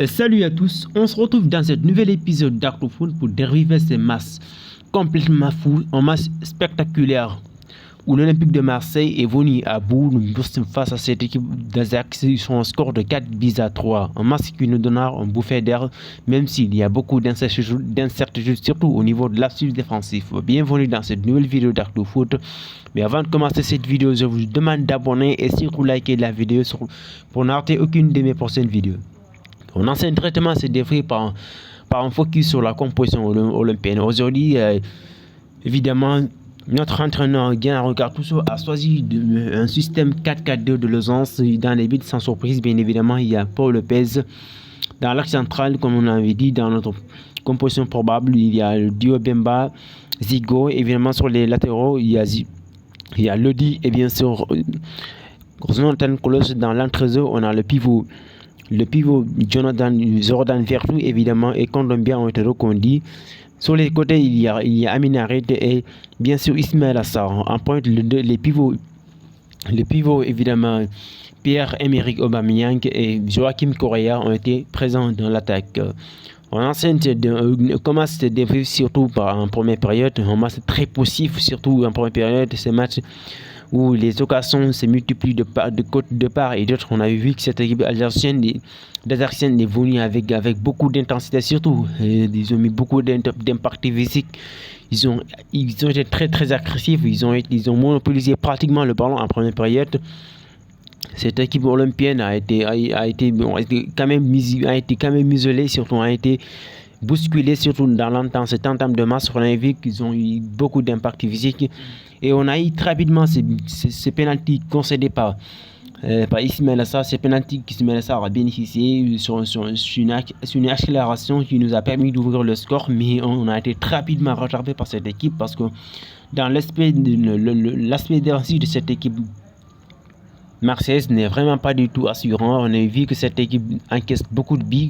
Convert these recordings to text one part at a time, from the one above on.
Salut à tous, on se retrouve dans ce nouvel épisode d'Actofoot pour dériver ces matchs complètement fous, un match spectaculaire où l'Olympique de Marseille est venu à bout face à cette équipe d'Ajax sur un score de 4-3. Un match qui nous donnera un bouffée d'air, même s'il y a beaucoup d'incertitudes, surtout au niveau de l'aspect défensif. Bienvenue dans cette nouvelle vidéo d'Actofoot. Mais avant de commencer cette vidéo, je vous demande d'abonner et surtout liker la vidéo pour ne rater aucune de mes prochaines vidéos. Mon ancien traitement s'est défait par un focus sur la composition olympienne. Aujourd'hui, évidemment, notre entraîneur Guy Gattuso a choisi un système 4-4-2 de losange dans les buts sans surprise. Bien évidemment, il y a Paul Lopez dans l'axe central, comme on avait dit dans notre composition probable. Il y a le duo Bemba, Zigo. Évidemment, sur les latéraux, il y a Lodi et bien sûr Jonathan Kolos. Dans l'entrejeu, on a le pivot Jordan Vertu évidemment et Kondogbia ont été reconduits. Sur les côtés, il y a Amin Harit et bien sûr Ismaël Assar. En pointe, les pivots évidemment Pierre-Emerick Aubameyang et Joachim Correa ont été présents dans l'attaque. On commence à développer surtout en première période, un match très poussif, surtout en première période. Ces matchs où les occasions se multiplient de part et d'autre. On a vu que cette équipe alsacienne est venue avec beaucoup d'intensité, surtout. Ils ont mis beaucoup d'impact physique. Ils ont été très très agressifs. Ils ont monopolisé pratiquement le ballon en première période. Cette équipe olympienne a été quand même isolée, surtout a été bousculée, surtout dans l'entente de match. On a vu qu'ils ont eu beaucoup d'impact physique et on a eu très rapidement ces pénaltys concédés par Ismaël Assar. Ces pénaltys qu'Ismaël Assar a bénéficié sur une accélération qui nous a permis d'ouvrir le score, mais on a été très rapidement rattrapé par cette équipe parce que dans l'aspect défensif de cette équipe marseillaise n'est vraiment pas du tout assurant. On a vu que cette équipe encaisse beaucoup de buts.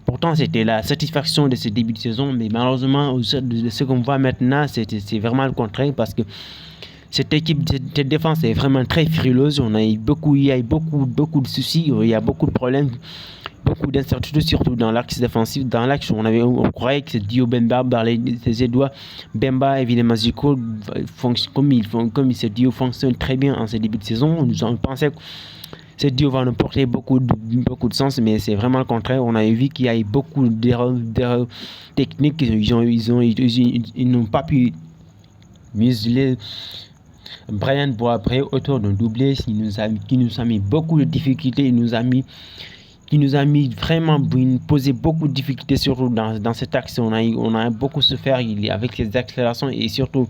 Pourtant, c'était la satisfaction de ce début de saison, mais malheureusement, ce qu'on voit maintenant, c'est vraiment le contraire parce que cette équipe de défense est vraiment très frileuse. Il y a eu beaucoup de soucis, il y a beaucoup de problèmes, beaucoup d'incertitudes, surtout dans l'axe défensif. Dans l'axe, on croyait que ce duo Bemba, ces doigts Bemba, évidemment, Zico, comme ce duo fonctionne très bien en ce début de saison. On pensait que ce duo va nous porter beaucoup de sens, mais c'est vraiment le contraire. On a vu qu'il y a eu beaucoup d'erreurs techniques. Ils n'ont pas pu museler Brian Boapré autour d'un doublé qui nous a mis beaucoup de difficultés. Qui nous a vraiment posé beaucoup de difficultés, surtout dans cet axe. On a beaucoup souffert avec ses accélérations et surtout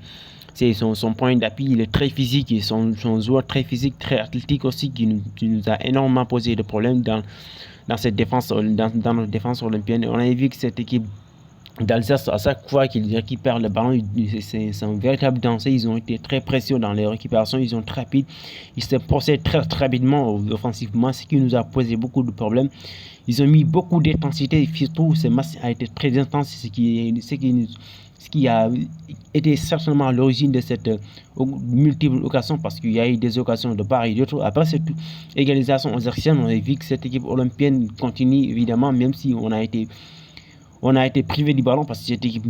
son point d'appui. Il est très physique et son joueur très physique, très athlétique aussi, qui nous a énormément posé de problèmes dans cette défense, dans notre défense olympienne. On a vu que cette équipe d'Alsace, à chaque fois qu'ils récupèrent le ballon, c'est un véritable danger. Ils ont été très précieux dans les récupérations, ils sont très rapides, ils se procèdent très rapidement offensivement, ce qui nous a posé beaucoup de problèmes. Ils ont mis beaucoup d'intensité, surtout ce match a été très intense, ce qui a été certainement à l'origine de cette multiple occasion, parce qu'il y a eu des occasions de part et d'autre. Après cette égalisation alsacienne, on a vu que cette équipe olympienne continue évidemment, même si on a été privé du ballon parce que cette équipe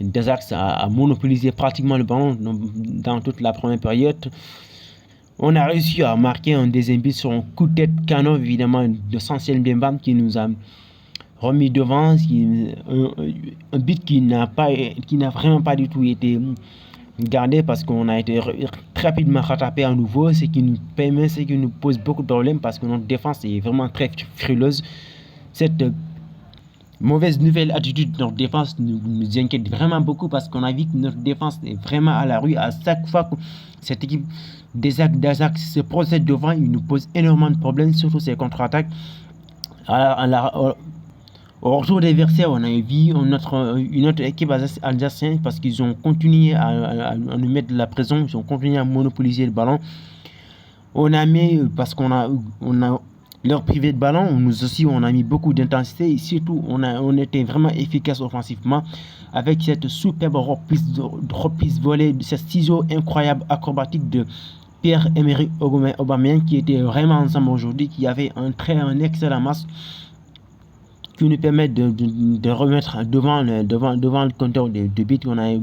d'Ajax a monopolisé pratiquement le ballon dans toute la première période. On a réussi à marquer un deuxième but sur un coup de tête canon, évidemment, de Sancel Mbemba qui nous a remis devant. Un but qui n'a vraiment pas du tout été gardé parce qu'on a été très rapidement rattrapé à nouveau, ce qui nous pose beaucoup de problèmes parce que notre défense est vraiment très frileuse. Cette mauvaise nouvelle attitude de notre défense nous inquiète vraiment beaucoup parce qu'on a vu que notre défense est vraiment à la rue. À chaque fois que cette équipe d'Ajax se procède devant, il nous pose énormément de problèmes, surtout ses contre-attaques. Au retour des versets, on a vu une autre équipe alsacienne parce qu'ils ont continué à nous mettre de la pression, ils ont continué à monopoliser le ballon. Parce qu'on a leur privé de ballon, nous aussi on a mis beaucoup d'intensité et surtout on était vraiment efficace offensivement avec cette superbe reprise volée, ce ciseau incroyable acrobatique de Pierre-Emerick Aubameyang qui était vraiment ensemble aujourd'hui, qui avait un excellent match. qui nous permettent de remettre devant le compteur de buts. On a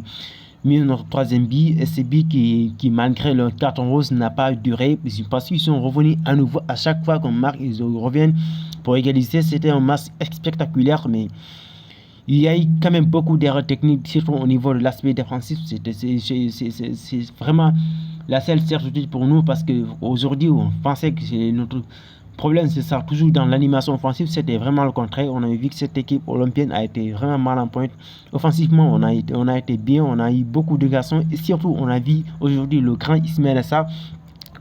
mis notre troisième but, et ce but qui malgré le carton rose n'a pas duré parce qu'ils sont revenus à nouveau. À chaque fois qu'on marque, ils reviennent pour égaliser. C'était un match spectaculaire, mais il y a eu quand même beaucoup d'erreurs techniques, surtout au niveau de l'aspect défensif. C'est vraiment la seule certitude pour nous, parce qu'aujourd'hui, on pensait que c'est notre problème, c'est ça, toujours dans l'animation offensive. C'était vraiment le contraire. On a vu que cette équipe olympienne a été vraiment mal en pointe. Offensivement, on a été bien, on a eu beaucoup de garçons, et surtout, on a vu aujourd'hui le grand Ismaël Assar.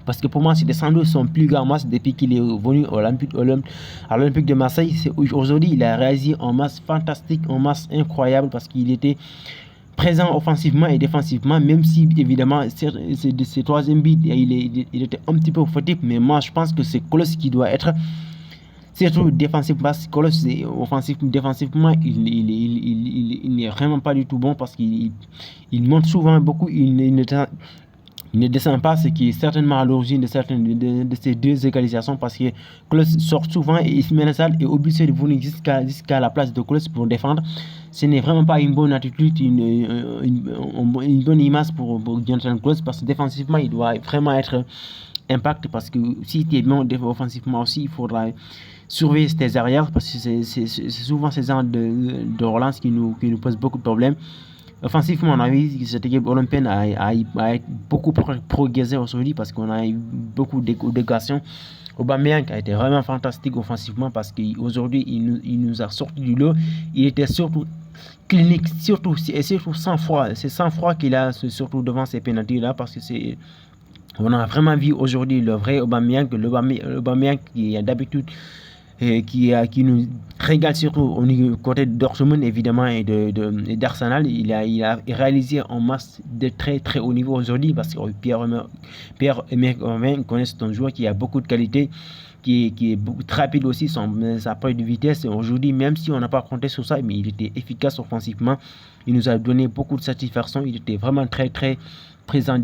Parce que pour moi, c'est sans doute son plus grand match depuis qu'il est venu à l'Olympique de Marseille. Aujourd'hui, il a réalisé un match fantastique, un match incroyable, parce qu'il était présent offensivement et défensivement, même si évidemment ces troisième buts, il était un petit peu fautif, mais moi je pense que c'est Kolos qui doit être, surtout défensivement, parce que Kolos défensivement, il n'est vraiment pas du tout bon, parce qu'il monte souvent beaucoup, il ne descend pas, ce qui est certainement à l'origine de ces deux égalisations, parce que Kolos sort souvent et Ismaël Assar est obligé de venir jusqu'à la place de Kolos pour défendre. Ce n'est vraiment pas une bonne attitude, une bonne image pour Jonathan Kolos, parce que défensivement, il doit vraiment être impact, parce que si tu es bon offensivement aussi, il faudra surveiller tes arrières, parce que c'est souvent ces genres de relance qui nous posent beaucoup de problèmes. Offensivement, on a vu que cette équipe olympienne a beaucoup progressé aujourd'hui, parce qu'on a eu beaucoup d'éducation. Aubameyang a été vraiment fantastique offensivement, parce qu'aujourd'hui, il nous a sorti du lot. Il était surtout clinique, surtout sans froid. C'est sans froid qu'il a, surtout devant ces pénaltys-là, parce que on a vraiment vu aujourd'hui le vrai Aubameyang, l'Aubameyang qui est d'habitude qui nous régale, surtout au côté de Dortmund évidemment et d'Arsenal. Il a réalisé un match de très très haut niveau aujourd'hui, parce que Pierre-Emerick Aubameyang connaît un joueur qui a beaucoup de qualité, qui est beaucoup très rapide aussi, sa pointe de vitesse. Aujourd'hui, même si on n'a pas compté sur ça, mais il était efficace offensivement. Il nous a donné beaucoup de satisfaction. Il était vraiment très très présent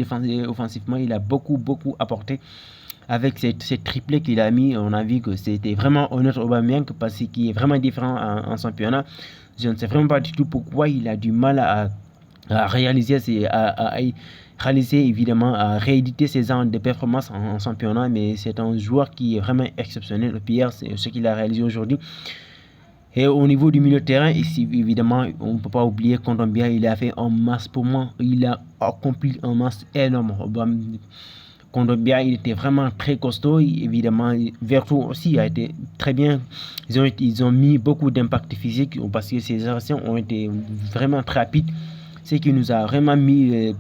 offensivement. Il a beaucoup apporté. Avec ces triplés qu'il a mis, on a vu que c'était vraiment un autre Aubameyang, parce qu'il est vraiment différent en championnat. Je ne sais vraiment pas du tout pourquoi il a du mal à réaliser évidemment, à rééditer ses genres de performances en championnat, mais c'est un joueur qui est vraiment exceptionnel. Le pire, c'est ce qu'il a réalisé aujourd'hui. Et au niveau du milieu de terrain, ici, évidemment, on ne peut pas oublier Kondogbia. Il a fait un match, pour moi, il a accompli un match énorme. Kondogbia, il était vraiment très costaud. Évidemment, Vertu aussi a été très bien. Ils ont mis beaucoup d'impact physique, parce que ces actions ont été vraiment très rapides. Ce qui nous a vraiment mis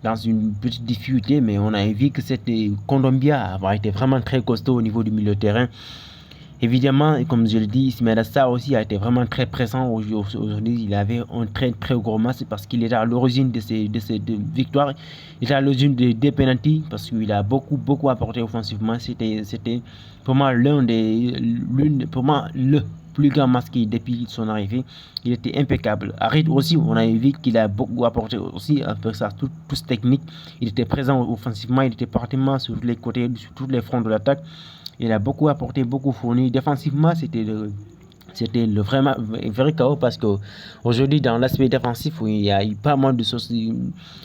dans une petite difficulté, mais on a vu que Kondogbia a été vraiment très costaud au niveau du milieu de terrain. Évidemment, comme je le dis, Ismaël Assar aussi a été vraiment très présent aujourd'hui. Il avait un très très gros match, parce qu'il était à l'origine de ces victoires. Il était à l'origine des penalties, parce qu'il a beaucoup apporté offensivement. C'était pour moi le plus grand match depuis son arrivée. Il était impeccable. Harit aussi, on a vu qu'il a beaucoup apporté aussi, avec sa touche technique. Il était présent offensivement, il était pratiquement sur tous les côtés, sur tous les fronts de l'attaque. Il a beaucoup apporté, beaucoup fourni. Défensivement, c'était le vrai chaos, parce qu'aujourd'hui, dans l'aspect défensif, il y a eu pas mal de choses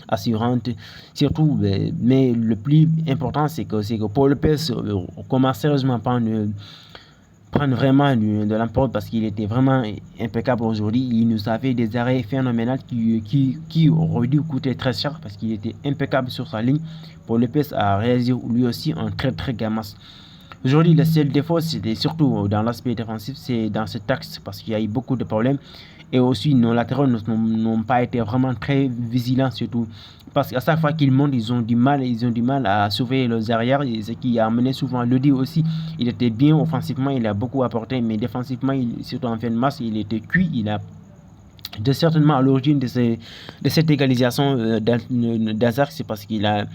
assurantes, surtout, mais le plus important, c'est que Paul Lopez commence sérieusement à prendre vraiment de l'emporte, parce qu'il était vraiment impeccable aujourd'hui. Il nous a fait des arrêts phénoménaux qui auraient dû coûter très cher, parce qu'il était impeccable sur sa ligne. Paul Lopez a réalisé lui aussi un très très grand match. Aujourd'hui, le seul défaut, c'était surtout dans l'aspect défensif, c'est dans ce axe, parce qu'il y a eu beaucoup de problèmes. Et aussi, nos latéraux n'ont pas été vraiment très vigilants, surtout parce qu'à chaque fois qu'ils montent, ils ont du mal à surveiller leurs arrières, ce qui a amené souvent Lodi aussi. Il était bien offensivement, il a beaucoup apporté, mais défensivement, surtout en fin de match, il était cuit. Il a certainement à l'origine de cette égalisation d'Azar, c'est parce qu'il a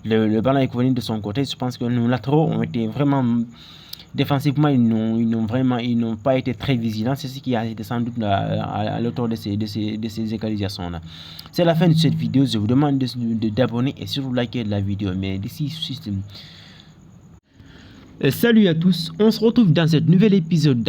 le ballon est venu de son côté. Je pense que nos latéraux ont été vraiment défensivement, ils n'ont pas été très vigilants. C'est ce qui a été sans doute à l'auteur de ces égalisations là. C'est la fin de cette vidéo. Je vous demande d'abonner et surtout liker la vidéo. Mais d'ici, salut à tous, on se retrouve dans ce nouvel épisode